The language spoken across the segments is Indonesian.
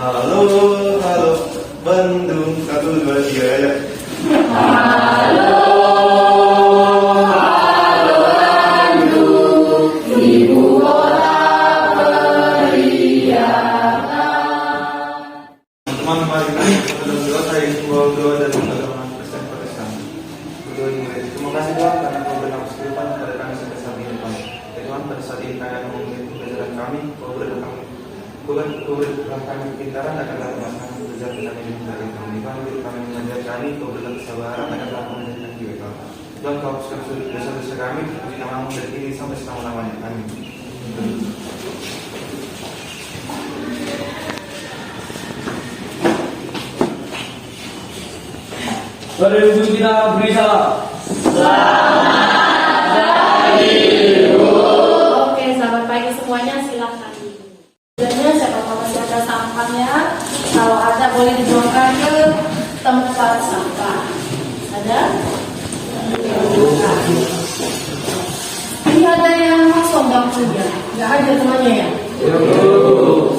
Halo, halo, Bandung, 1, 2, 3 ya. Teman-teman, mari kita berdoa. Saya membawa doa dari agama Kristen Protestan. Berdoa ini, terima kasih Tuhan karena Kau beri nafas kehidupan kepada kami sampai saat ini Tuhan. Ya Tuhan, pada saat ini kami mengikuti pelajaran kami, Kau berikan kami kepintaran akan lakukan kami belajar kami dari kami. Tuhan, beri kami mengajar kami, Kau berikan kesabaran akan lakukan mengajar kami Tuhan. Tuhan, Kau hapuskan dosa-dosa kami, puji namamu dari ini sampai selama-lamanya. Amin. Pada ibu kita beri salam. Oke, selamat pagi semuanya, silakan. Sebenarnya siapa tahu masih ada sampahnya, kalau ada boleh dibuangkan ke tempat sampah. Ada? Ini ada yang kosong bangkunya, nggak ada semuanya ya?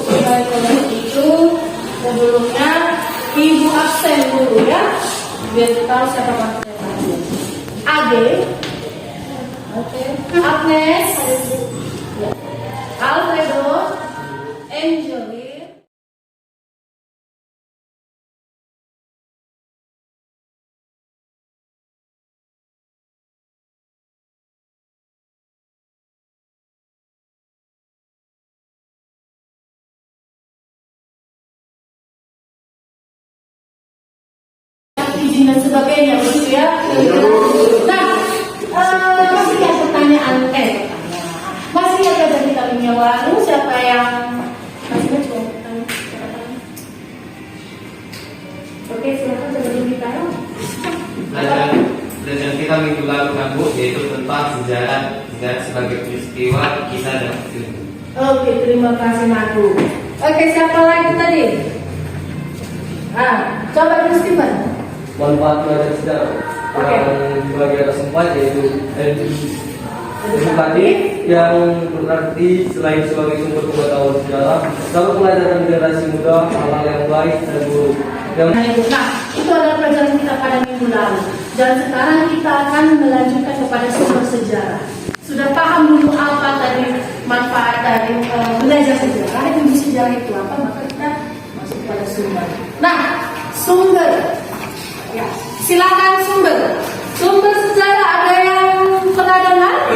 Baik, kalau itu sebelumnya ibu absen dulu ya, biar tahu siapa bangkunya. Ade, Agnes, Alfredo, Angeline. Izin dan sebagainya begitu ya. Nah, masih ada pertanyaan, masih ada dari kita punya warung, siapa yang masih ada pertanyaan? Oke, silakan sebelum kita. Pelajaran kita minggu lalu kan Bu, yaitu tentang sejarah sebagai peristiwa kisah dan film. Oke, terima kasih Madu. Oke, siapa lagi tadi? Coba dulu Steven. Manfaat belajar sejarah yang dibagi atas 4 yaitu edukatif yang berarti selain sebagai sumber pengetahuan sejarah, dapat pelajaran generasi muda hal-hal yang baik dan buruk. Nah, itu adalah pelajaran kita pada minggu lalu. Dan sekarang kita akan melanjutkan kepada sumber sejarah. Sudah paham dulu apa tadi manfaat dari belajar sejarah, ilmu sejarah itu apa, maka kita masuk pada sumber. Nah, sumber. Ya, silakan sumber. Sumber sejarah ada yang pernah dengar?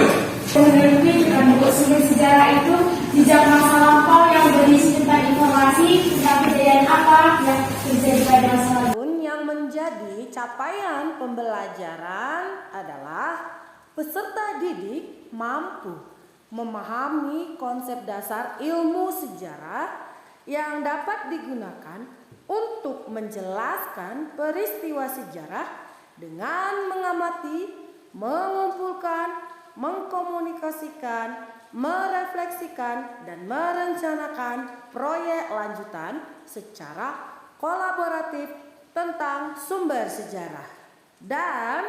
Meneliti buku sumber sejarah itu jejak masa lampau yang berisi tentang informasi tentang kejadian apa yang terjadi pada masa lalu. Yang menjadi capaian pembelajaran adalah peserta didik mampu memahami konsep dasar ilmu sejarah yang dapat digunakan untuk menjelaskan peristiwa sejarah dengan mengamati, mengumpulkan, mengkomunikasikan, merefleksikan, dan merencanakan proyek lanjutan secara kolaboratif tentang sumber sejarah. Dan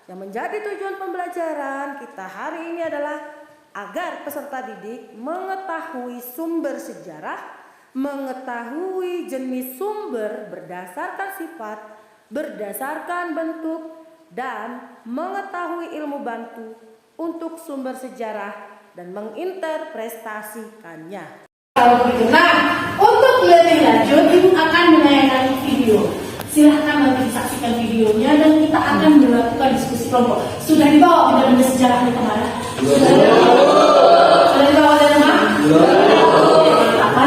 yang menjadi tujuan pembelajaran kita hari ini adalah agar peserta didik mengetahui sumber sejarah, mengetahui jenis sumber berdasarkan sifat, berdasarkan bentuk, dan mengetahui ilmu bantu untuk sumber sejarah dan menginterpretasikannya. Kalau begitu, nah untuk lebih lanjut Ibu akan menayangkan video. Silahkan nanti disaksikan videonya dan kita akan melakukan diskusi kelompok. Sudah dibawa benda-benda sejarahnya kemana? Sudah dibawa dari mana?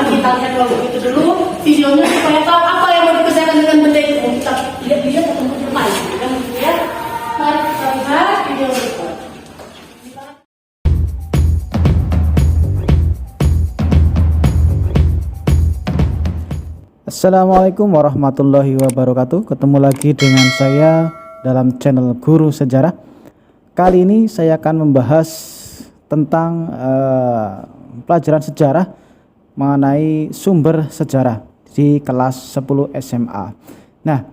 Kita lihat kalau begitu dulu videonya supaya tahu apa yang mau dikerjakan dengan benda itu. Kita lihat atau bermain, kan gitu ya. Mari kita lihat video berikut. Assalamualaikum warahmatullahi wabarakatuh. Ketemu lagi dengan saya dalam channel Guru Sejarah. Kali ini saya akan membahas tentang pelajaran sejarah mengenai sumber sejarah di kelas 10 SMA. Nah,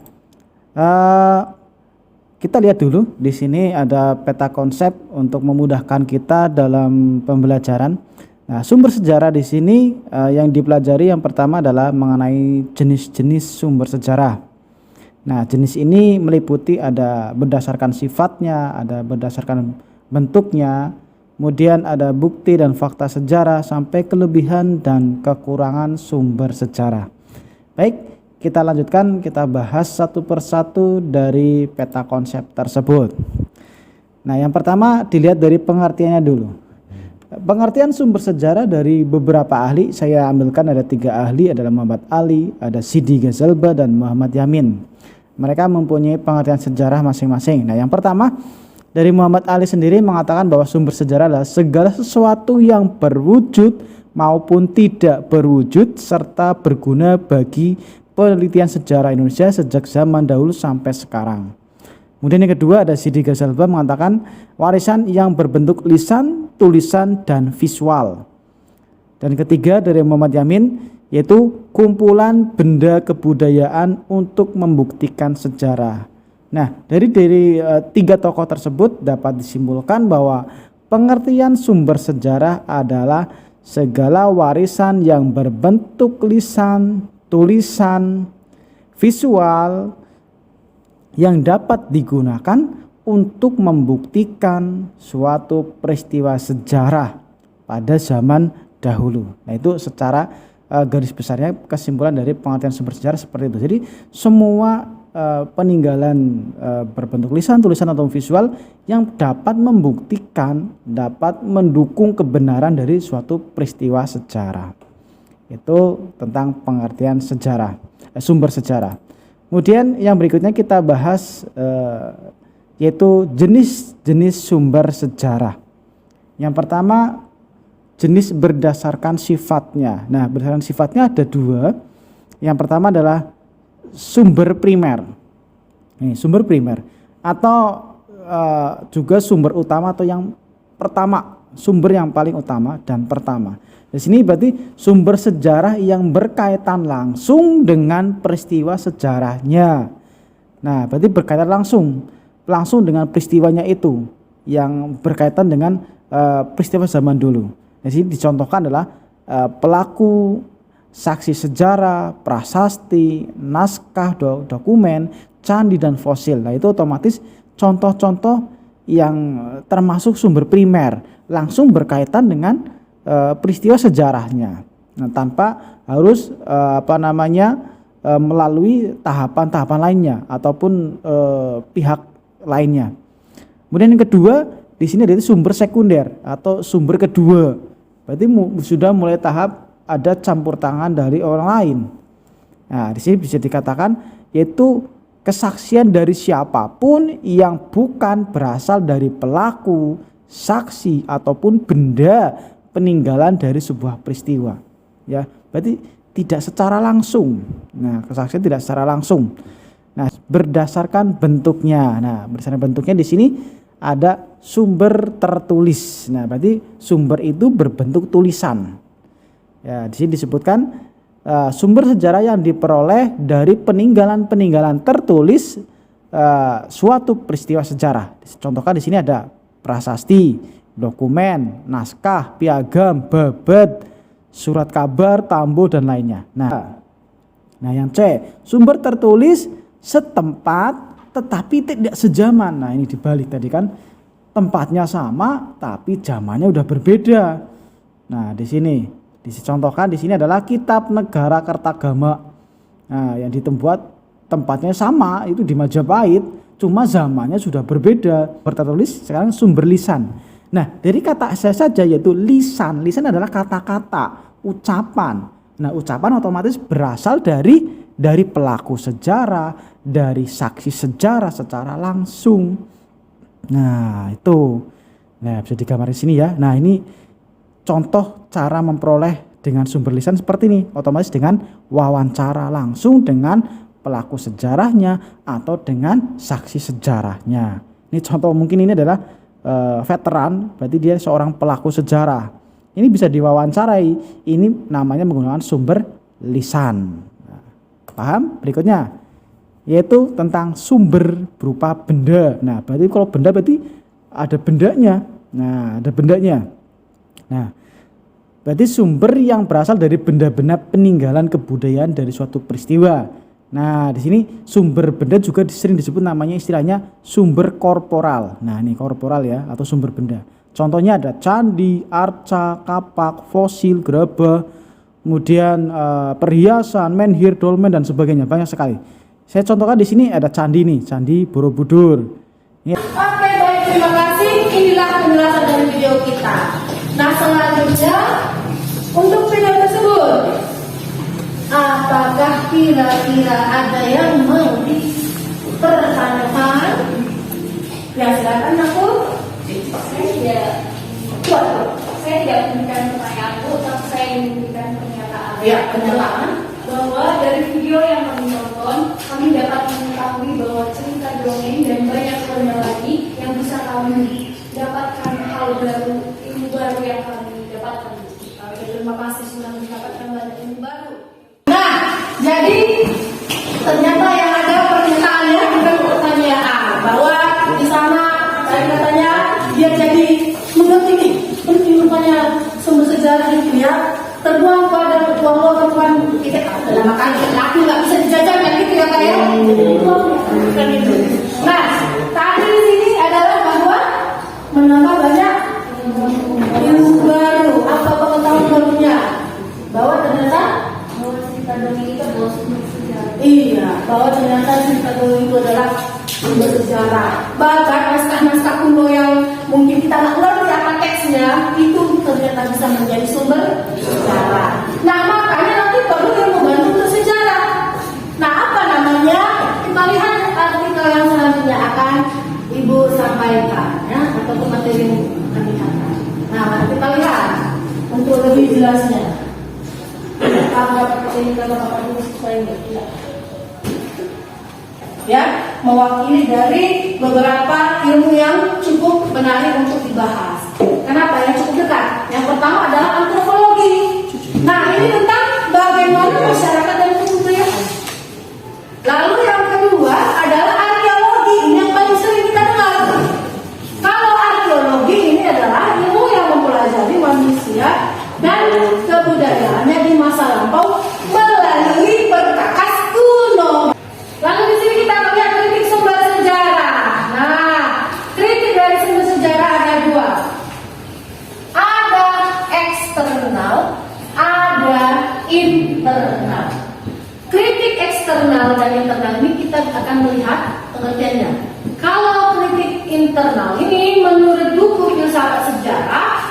kita lihat dulu di sini ada peta konsep untuk memudahkan kita dalam pembelajaran. Nah, sumber sejarah di sini yang dipelajari yang pertama adalah mengenai jenis-jenis sumber sejarah. Nah, jenis ini meliputi ada berdasarkan sifatnya, ada berdasarkan bentuknya, kemudian ada bukti dan fakta sejarah sampai kelebihan dan kekurangan sumber sejarah. Baik, kita lanjutkan, kita bahas satu persatu dari peta konsep tersebut. Nah, yang pertama dilihat dari pengertiannya dulu. Pengertian sumber sejarah dari beberapa ahli, saya ambilkan ada 3 ahli, adalah Muhammad Ali, ada Sidi Ghazalba, dan Muhammad Yamin. Mereka mempunyai pengertian sejarah masing-masing. Nah, yang pertama dari Muhammad Ali sendiri mengatakan bahwa sumber sejarah adalah segala sesuatu yang berwujud maupun tidak berwujud serta berguna bagi penelitian sejarah Indonesia sejak zaman dahulu sampai sekarang. Kemudian yang kedua ada Sidi Ghazalba mengatakan warisan yang berbentuk lisan, tulisan, dan visual. Dan ketiga dari Muhammad Yamin yaitu kumpulan benda kebudayaan untuk membuktikan sejarah. Nah, dari 3 tokoh tersebut dapat disimpulkan bahwa pengertian sumber sejarah adalah segala warisan yang berbentuk lisan, tulisan, visual yang dapat digunakan untuk membuktikan suatu peristiwa sejarah pada zaman dahulu. Nah, itu secara garis besarnya kesimpulan dari pengertian sumber sejarah seperti itu. Jadi semua peninggalan berbentuk lisan, tulisan, atau visual yang dapat membuktikan, dapat mendukung kebenaran dari suatu peristiwa sejarah. Itu tentang pengertian sejarah, sumber sejarah. Kemudian yang berikutnya kita bahas yaitu jenis-jenis sumber sejarah. Yang pertama jenis berdasarkan sifatnya. Nah, berdasarkan sifatnya ada 2. Yang pertama adalah sumber primer. Sumber primer atau juga sumber utama atau yang pertama, sumber yang paling utama dan pertama. Di sini berarti sumber sejarah yang berkaitan langsung dengan peristiwa sejarahnya. Nah, berarti berkaitan langsung dengan peristiwanya itu yang berkaitan dengan peristiwa zaman dulu. Di sini dicontohkan adalah pelaku, saksi sejarah, prasasti, naskah, dokumen, candi, dan fosil. Nah, itu otomatis contoh-contoh yang termasuk sumber primer, langsung berkaitan dengan peristiwa sejarahnya. Nah, tanpa harus melalui tahapan-tahapan lainnya ataupun pihak lainnya. Kemudian yang kedua di sini ada sumber sekunder atau sumber kedua. Berarti sudah mulai tahap ada campur tangan dari orang lain. Nah, di sini bisa dikatakan yaitu kesaksian dari siapapun yang bukan berasal dari pelaku, saksi, ataupun benda peninggalan dari sebuah peristiwa. Ya, berarti tidak secara langsung. Nah, kesaksian tidak secara langsung. Nah, berdasarkan bentuknya. Nah, berdasarkan bentuknya di sini ada sumber tertulis. Nah, berarti sumber itu berbentuk tulisan. Ya, di sini disebutkan sumber sejarah yang diperoleh dari peninggalan-peninggalan tertulis suatu peristiwa sejarah. Contohkan di sini ada prasasti, dokumen, naskah, piagam, babad, surat kabar, tambo, dan lainnya. Nah, yang C, sumber tertulis setempat tetapi tidak sejaman. Nah, ini dibalik tadi kan, tempatnya sama tapi zamannya udah berbeda. Nah, di sini dicontohkan di sini adalah Kitab Negara Kertagama. Nah, yang ditempat tempatnya sama itu di Majapahit, cuma zamannya sudah berbeda. Bertertulis sekarang sumber lisan. Nah, dari kata saja yaitu lisan. Lisan adalah kata-kata, ucapan. Nah, ucapan otomatis berasal dari pelaku sejarah, dari saksi sejarah secara langsung. Nah, itu. Nah, bisa digambar di sini ya. Nah, ini contoh cara memperoleh dengan sumber lisan seperti ini. Otomatis dengan wawancara langsung dengan pelaku sejarahnya atau dengan saksi sejarahnya. Ini contoh, mungkin ini adalah veteran, berarti dia seorang pelaku sejarah. Ini bisa diwawancarai. Ini namanya menggunakan sumber lisan. Nah, paham? Berikutnya yaitu tentang sumber berupa benda. Nah, berarti kalau benda berarti ada bendanya. Nah, ada bendanya. Nah, Berarti sumber yang berasal dari benda-benda peninggalan kebudayaan dari suatu peristiwa. Nah, di sini sumber benda juga sering disebut namanya istilahnya sumber korporal. Nah, ini korporal ya atau sumber benda. Contohnya ada candi, arca, kapak, fosil, gerabah, kemudian perhiasan, menhir, dolmen dan sebagainya, banyak sekali. Saya contohkan di sini ada candi nih, Candi Borobudur. Ini Oke, baik, terima kasih. Inilah penjelasan dari video kita. Nah, selanjutnya untuk video tersebut, apakah kira-kira ada yang mau dipertanyakan? Ya, silakan aku. Saya tidak memberikan pertanyaan Bu, tapi saya ingin memberikan pernyataan. Ya, pernyataan. Bahwa dari video yang kami tonton, kami dapat mengetahui bahwa cerita dongeng dan banyak hal lagi yang bisa kami dapatkan hal baru, ilmu baru yang kami dapatkan. Terima kasih sudah mendapatkan banyak ilmu baru. Nah, jadi ternyata yang ada pernyataannya bukan pertanyaan, bahwa di sana katanya dia jadi mengerti rupanya sumber sejarah itu ya terbuang pada Allah Tuhan kita dalam makanya laki nggak bisa dijajarkan gitu ya Kak ya. Bukan itu. Nah, tadi di sini adalah bahwa menambah banyak ilmu baru, apa pengetahuan barunya, bahwa ternyata Cerita dongeng itu adalah sumber sejarah. iya, bahwa ternyata cerita dongeng itu adalah sumber sejarah. Bahkan naskah-naskah kuno yang mungkin kita nggak ngerti apa teksnya, itu ternyata bisa menjadi sumber sejarah. Nah, makanya nanti perlu yang membantu untuk sejarah. Nah, apa namanya? Kita lihat artikel yang selanjutnya akan Ibu sampaikan, ya, atau materi yang akan diangkat. Nah, mari kita lihat untuk lebih jelasnya. Apa ini kalau Bapak Ibu supaya tidak. Ya, mewakili dari beberapa ilmu yang cukup menarik untuk dibahas. Kenapa? Yang cukup dekat. Yang pertama adalah antropologi. Nah, ini tentang bagaimana masyarakat dan kebudayaan. Lalu yang kedua adalah arkeologi. Ini yang paling sering kita dengar. Kalau arkeologi ini adalah ilmu yang mempelajari manusia dan kebudayaannya di masa lampau melalui perkakas kuno. Lalu di sini kita lihat kritik sumber sejarah. Nah, kritik dari sumber sejarah ada dua. Ada eksternal, ada internal. Kritik eksternal dan internal ini kita akan melihat pengertiannya. Kalau kritik internal ini menurut buku filsafat sejarah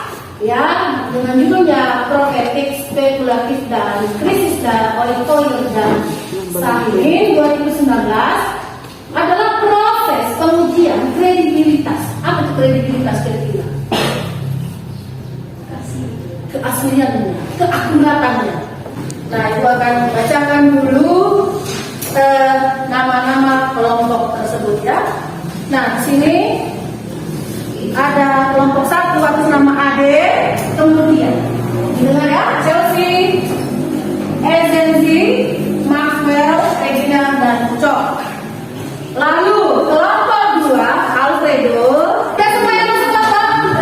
ya dengan judulnya Profetik, Spekulatif dan Krisis oleh Toyer dan Sahin 2019 adalah proses pengujian kredibilitas. Apa itu kredibilitas kira-kira? Keasliannya, keakuratannya. Nah, itu akan bacakan dulu nama-nama kelompok tersebut ya. Nah, di sini ada kelompok satu atas nama Ade, kemudian dengar ya, Chelsea, Ezenzi, Maxwell, Regina dan Cok. Lalu kelompok dua Alfredo dan semuanya masuk kelompok.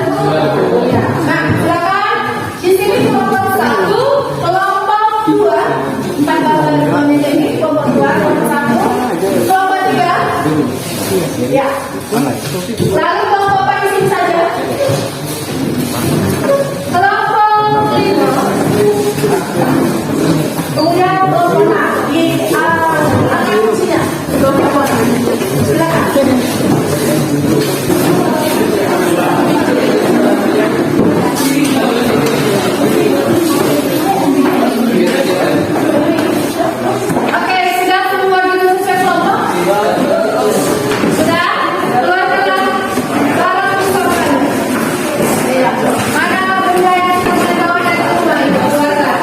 Ya. Nah, silakan di sini kelompok satu, kelompok dua, empat gambar di ini kelompok dua, kelompok satu, kelompok tiga. Ya. Lalu kelompok empat di sini saja. Kelompok lima. Kemudian kelompok enam di akan kuncinya. Kelompok enam. Silakan. Oke, sudah semua duduk sesuai kelompok? Sudah? Keluarkanlah barang bersama-sama. Iya. Mana benda yang kita bawa dari rumah itu? Keluarkan.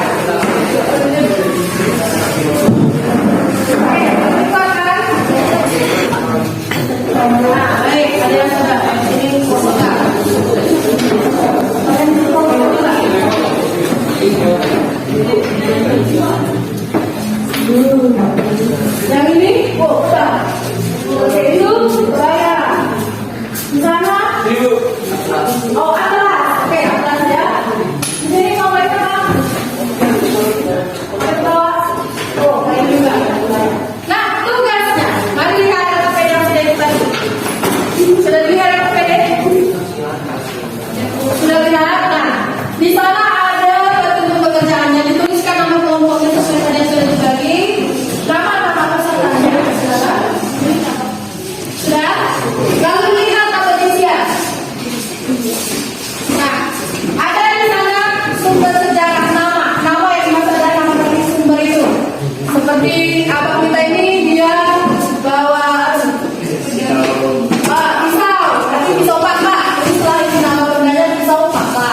seperti abang kita ini dia bawa pisau, tapi pisau paksa. Jadi setelah ini nama bendanya pisau paksa.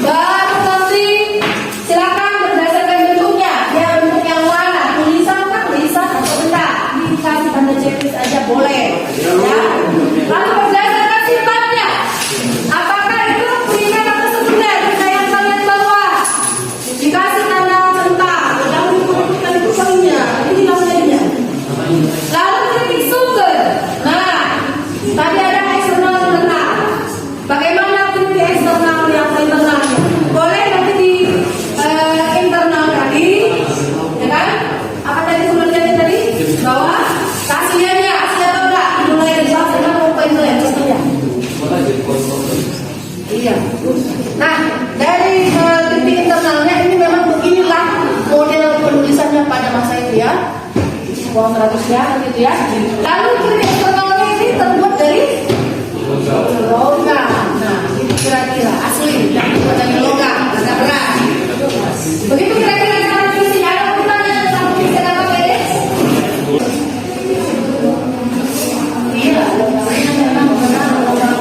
Baru nanti silakan berdasarkan bentuknya, dia bentuk yang mana, tulisan kan tulisan atau benda, dikasih tanda checklist aja boleh. Ya. Lalu berdasarkan sifatnya, apakah itu ringan atau sekunder, benda yang kalian bawa, dikasih tanda centang, jangan dikumpulkan itu kalinya, ini namanya. Lalu kritik sumber. Nah, tadi ada eksternal dan internal. Bagaimana kritik eksternal yang internalnya? Boleh nanti di internal tadi, ya kan? Apa tadi sebenarnya tadi? Bahwa kasihnya asli atau enggak? Mulai dari bawah dengan poin yang contohnya. Iya. Nah, dari kritik internalnya ini memang beginilah model penulisannya pada masa itu ya. Uang 100 ya, gitu ya. Lalu kritik eksternalnya ini terbuat dari logam. Nah, itu kira-kira asli yang terbuat dari logam, agak berat. Begitu kira-kira cara fisik. Ada pertanyaan tentang fisik apa beres? Iya, logamnya memang benar logam.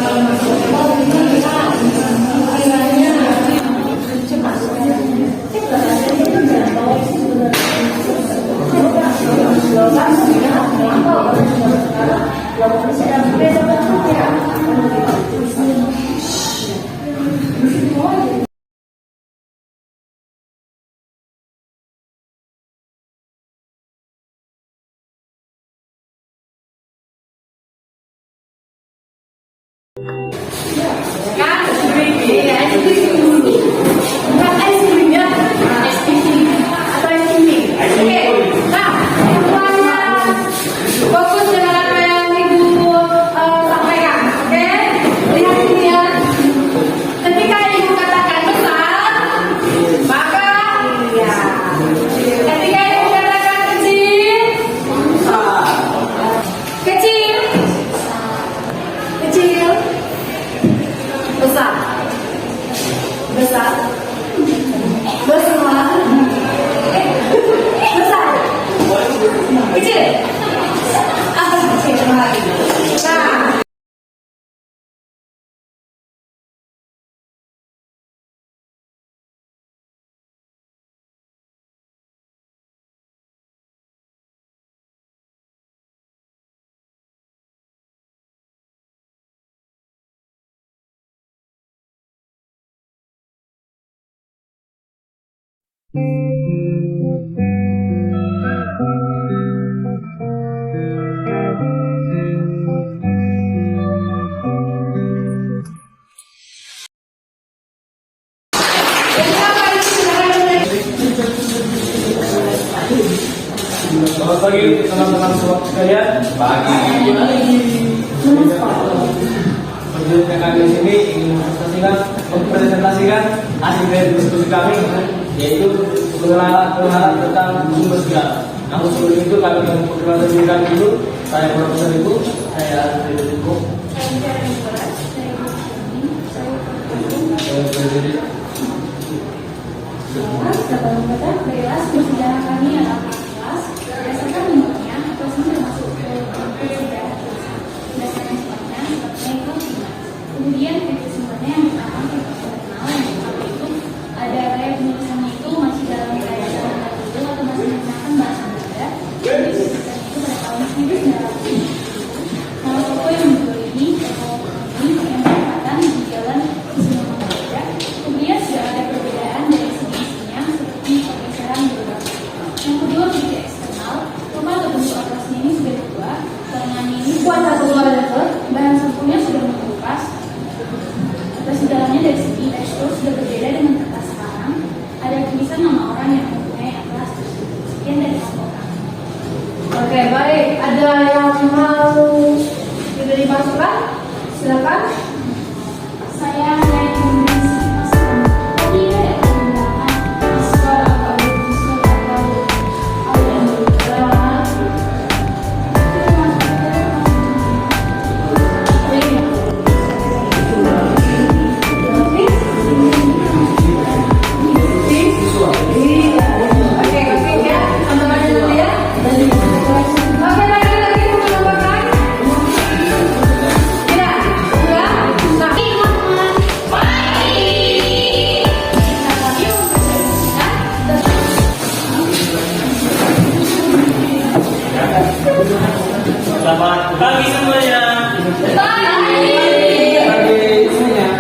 Kan, iya, itu dulu. Bukan es krim ya, es krim atau es krim. Oke, nah, semuanya fokus dengan apa yang ibu sampaikan. Oke, lihat ini ya. Ketika ibu katakan besar, maka iya. Ketika ibu katakan kecil, kecil, kecil. Besar, besar, besar, besar, kecil, kecil lagi. Nah. Selamat pagi teman-teman semua sekalian. Pagi. Perjuangan kami di sini ingin mempresentasikan hasil dari diskusi kami, yaitu pengenalan tentang sumber sejarah. Namun sebelum itu kami akan memperkenalkan diri kami dulu. Saya Profesor Ibu, saya Ibu. Sejarah kami adalah kelas berdasarkan bentuknya atau sumber masuk ke sejarah berdasarkan sifatnya seperti itu. Kemudian kritik sumbernya yang pertama kita kenal, yang pertama itu ada gaya penulisannya itu masih dalam gaya bahasa itu atau masih menggunakan bahasa Belanda. Jadi penulisan itu pada tahun 1970. Kalau toko yang menjual ini yang berdekatan di jalan Cisumdawu Malaysia. Kemudian sudah ada perbedaan dari segi isinya seperti pergeseran beberapa. Yang kedua kritik eksternal, rumah atau bentuk atasnya ini sudah berubah, lengannya ini Buat satu level. bahan sampulnya sudah mengelupas. Atas di dalamnya dari segi tekstur sudah berbeda dengan kertas sekarang. Ada tulisan nama orang yang mempunyai atlas tersebut. Sekian dari laporan. Oke, baik. Ada yang mau diberi masukan? Silakan. Saya yang memberi masukan. Tadi ada yang menggunakan diskor atau diskor atau audio. Oke, ya. Teman-teman dulu ya. Selamat pagi semuanya.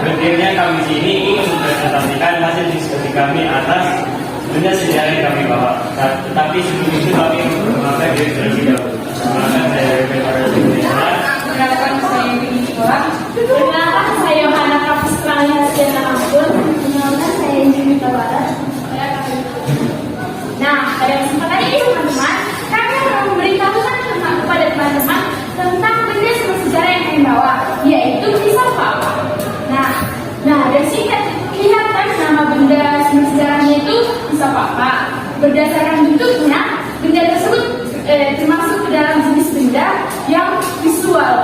Berdirinya kami di sini ingin mempresentasikan hasil diskusi kami atas benda sejarah yang kami bawa. Tetapi sebelum itu kami memperkenalkan diri terlebih dahulu. Perkenalkan saya kepada semuanya. Perkenalkan saya Yudi Nicola. Perkenalkan saya Yohana Kapustranya Sejarah Ampun. Perkenalkan saya Yudi Nicola. Nah, pada kesempatan ini teman-teman, kami akan memberitahukan kepada teman-teman tentang benda sejarah yang kami bawa, yaitu kisah Papa. Nah, dari sini kelihatan nama benda sejarahnya itu kisah Papa. Berdasarkan bentuknya, benda tersebut termasuk ke dalam jenis benda yang visual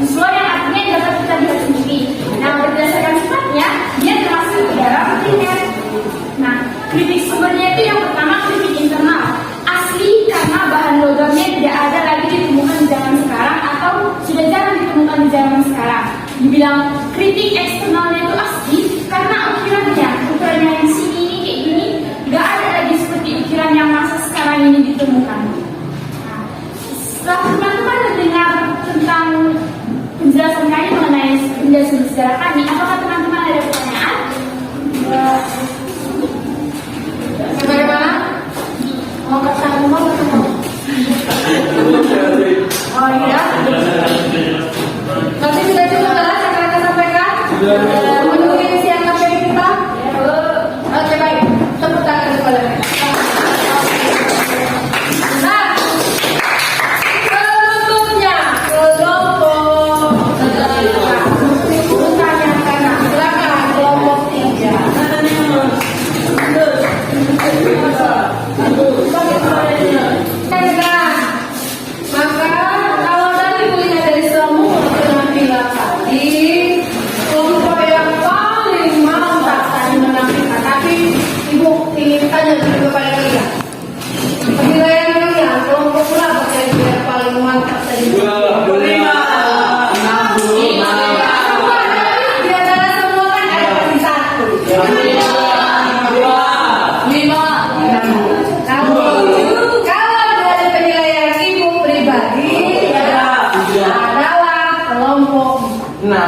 yang artinya dapat kita lihat sendiri. Nah, berdasarkan sifatnya, dia termasuk ke dalam primer. Nah, kritik sumbernya itu yang pertama kritik internal, asli karena bahan logamnya tidak ada lagi ditemukan di zaman sekarang atau sudah jarang ditemukan di zaman sekarang. Dibilang kritik eksternalnya itu asli karena ukurannya yang sini ini kayak gini, nggak ada lagi seperti ukiran yang masa sekarang ini ditemukan. Nah, setelah teman-teman mendengar tentang penjelasan kami mengenai benda sejarah kami, apakah teman-teman ada pertanyaan? Bagaimana? Mau ketemu mau ketemu? Oh iya. Nanti sudah cukup jelas yang akan sampaikan. Menunggu siang materi kita. Oke baik. Tepuk tangan kepada mereka. Nah, bentuknya kelompok bukan yang kanan, silakan kelompok 3. Maka kalau tadi melihat dari semua penampilan tadi, kelompok yang paling mantap tadi menampilkan. Tapi ibu ingin tanya dulu kepada kalian. Penilaian kalian kelompok berapa yang paling mantap tadi? 5. Di antara semua kan ada pasti 1. 5. Kalau dari penilaian ibu pribadi adalah kelompok 6. Nah,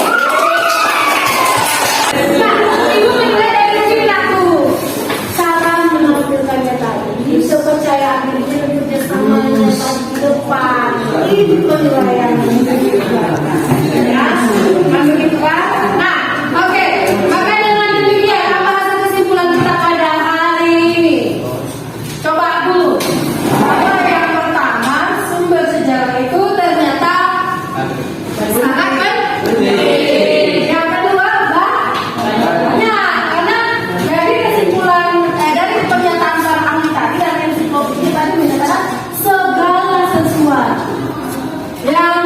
ibu menilai dari sini aku cara menampilkannya tadi, kepercayaan diri kerjasamanya tadi di depan, itu penilaian ya, begitu kan? Nah, oke, maka dengan demikian apa hasil kesimpulan kita pada hari ini? Coba dulu. Yang pertama, sumber sejarah itu ternyata sangat penting. Yang kedua, banyak. Karena dari kesimpulan dari pernyataan para ahli tadi dan ensiklopedia tadi menyatakan segala sesuatu yang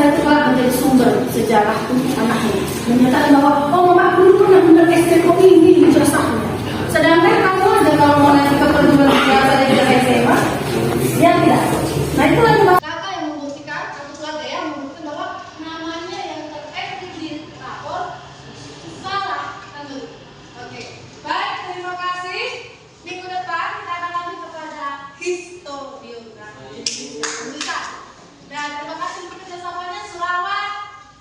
saya itu kelak menjadi sumber sejarah untuk anaknya. Menyatakan bahwa, oh mama dulu pernah benar STKO ini ijazahnya. Sedangkan kamu ada kalau mau nanti ke perguruan tinggi dan ke SMA, dia tidak. Nah itu yang Kakak yang membuktikan, atau keluarga yang membuktikan bahwa namanya yang terektif di rapor salah. Oke, baik, terima kasih. Minggu depan kita akan lanjut kepada historiografi. Bisa. Dan terima kasih untuk kerjasamanya. Selamat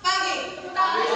pagi. Tepuk tangan.